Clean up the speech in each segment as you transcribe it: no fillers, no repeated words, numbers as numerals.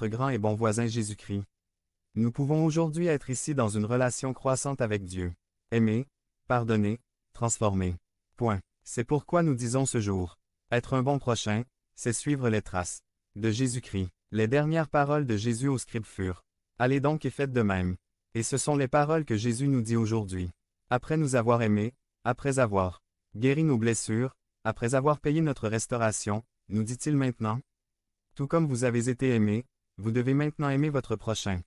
notre grand et bon voisin Jésus-Christ. Nous pouvons aujourd'hui être ici dans une relation croissante avec Dieu. Aimer, pardonner, transformer. Point. C'est pourquoi nous disons ce jour. Être un bon prochain, c'est suivre les traces de Jésus-Christ. Les dernières paroles de Jésus aux scribes furent. Allez donc et faites de même. Et ce sont les paroles que Jésus nous dit aujourd'hui. Après nous avoir aimés, après avoir guéri nos blessures, après avoir payé notre restauration, nous dit-il maintenant. Tout comme vous avez été aimés, vous devez maintenant aimer votre prochain.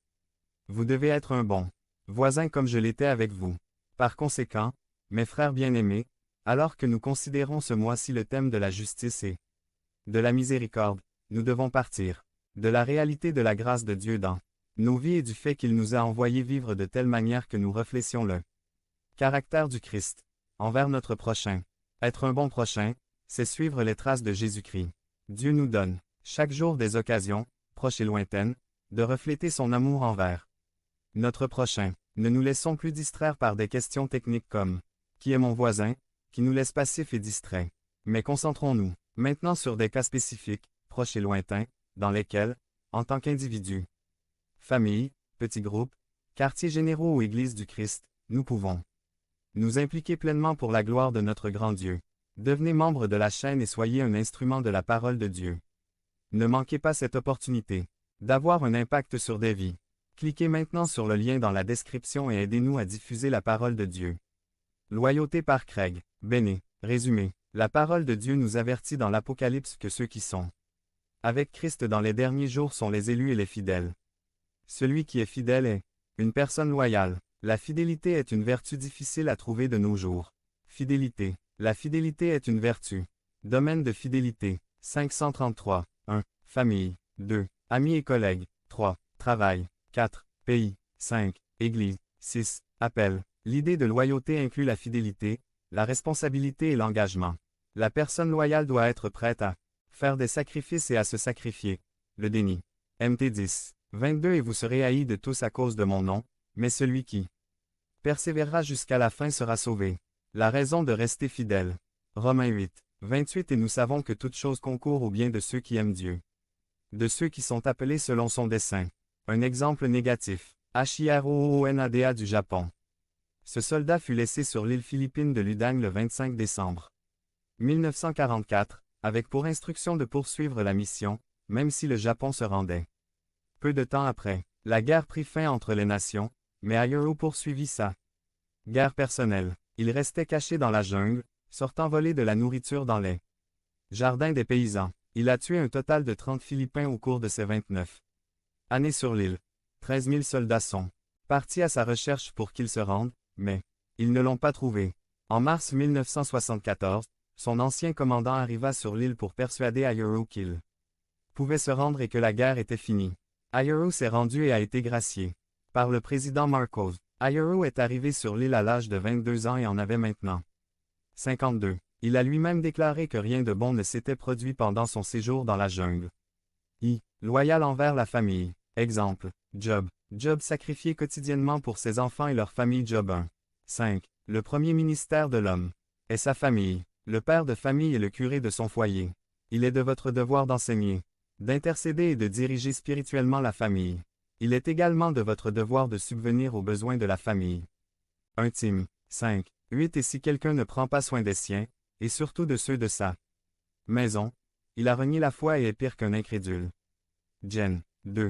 Vous devez être un bon voisin comme je l'étais avec vous. Par conséquent, mes frères bien-aimés, alors que nous considérons ce mois-ci le thème de la justice et de la miséricorde, nous devons partir de la réalité de la grâce de Dieu dans nos vies et du fait qu'il nous a envoyés vivre de telle manière que nous reflétions le caractère du Christ envers notre prochain. Être un bon prochain, c'est suivre les traces de Jésus-Christ. Dieu nous donne chaque jour des occasions, proches et lointaines, de refléter son amour envers notre prochain. Ne nous laissons plus distraire par des questions techniques comme « Qui est mon voisin ?», qui nous laissent passifs et distraits. Mais concentrons-nous maintenant sur des cas spécifiques, proches et lointains, dans lesquels, en tant qu'individus, famille, petits groupes, quartiers généraux ou églises du Christ, nous pouvons nous impliquer pleinement pour la gloire de notre grand Dieu. Devenez membre de la chaîne et soyez un instrument de la parole de Dieu. Ne manquez pas cette opportunité d'avoir un impact sur des vies. Cliquez maintenant sur le lien dans la description et aidez-nous à diffuser la parole de Dieu. Loyauté par Craig Bennett. Résumé. La parole de Dieu nous avertit dans l'Apocalypse que ceux qui sont avec Christ dans les derniers jours sont les élus et les fidèles. Celui qui est fidèle est une personne loyale. La fidélité est une vertu difficile à trouver de nos jours. Fidélité. La fidélité est une vertu. Domaine de fidélité. 533. 1. Famille. 2. Amis et collègues. 3. Travail. 4. Pays. 5. Église. 6. Appel. L'idée de loyauté inclut la fidélité, la responsabilité et l'engagement. La personne loyale doit être prête à faire des sacrifices et à se sacrifier. Le déni. Mt 10. 22 Et vous serez haïs de tous à cause de mon nom, mais celui qui persévérera jusqu'à la fin sera sauvé. La raison de rester fidèle. Romains 8. 28 Et nous savons que toute chose concourt au bien de ceux qui aiment Dieu. De ceux qui sont appelés selon son dessein. Un exemple négatif. Hiroonada du Japon. Ce soldat fut laissé sur l'île philippine de Ludang le 25 décembre 1944, avec pour instruction de poursuivre la mission, même si le Japon se rendait. Peu de temps après, la guerre prit fin entre les nations, mais Hiro poursuivit sa guerre personnelle. Il restait caché dans la jungle, sortant voler de la nourriture dans les jardins des paysans. Il a tué un total de 30 Philippins au cours de ses 29 années sur l'île. 13 000 soldats sont partis à sa recherche pour qu'il se rende, mais ils ne l'ont pas trouvé. En mars 1974, son ancien commandant arriva sur l'île pour persuader Hiro qu'il pouvait se rendre et que la guerre était finie. Hiro s'est rendu et a été gracié par le président Marcos. Hiro est arrivé sur l'île à l'âge de 22 ans et en avait maintenant 52. Il a lui-même déclaré que rien de bon ne s'était produit pendant son séjour dans la jungle. Loyal envers la famille. Exemple. Job. Job sacrifié quotidiennement pour ses enfants et leur famille. Job 1. 5. Le premier ministère de l'homme est sa famille. Le père de famille est le curé de son foyer. Il est de votre devoir d'enseigner, d'intercéder et de diriger spirituellement la famille. Il est également de votre devoir de subvenir aux besoins de la famille. 1 Tim. 5. 8 Et si quelqu'un ne prend pas soin des siens, et surtout de ceux de sa maison, il a renié la foi et est pire qu'un incrédule. Gen. 2.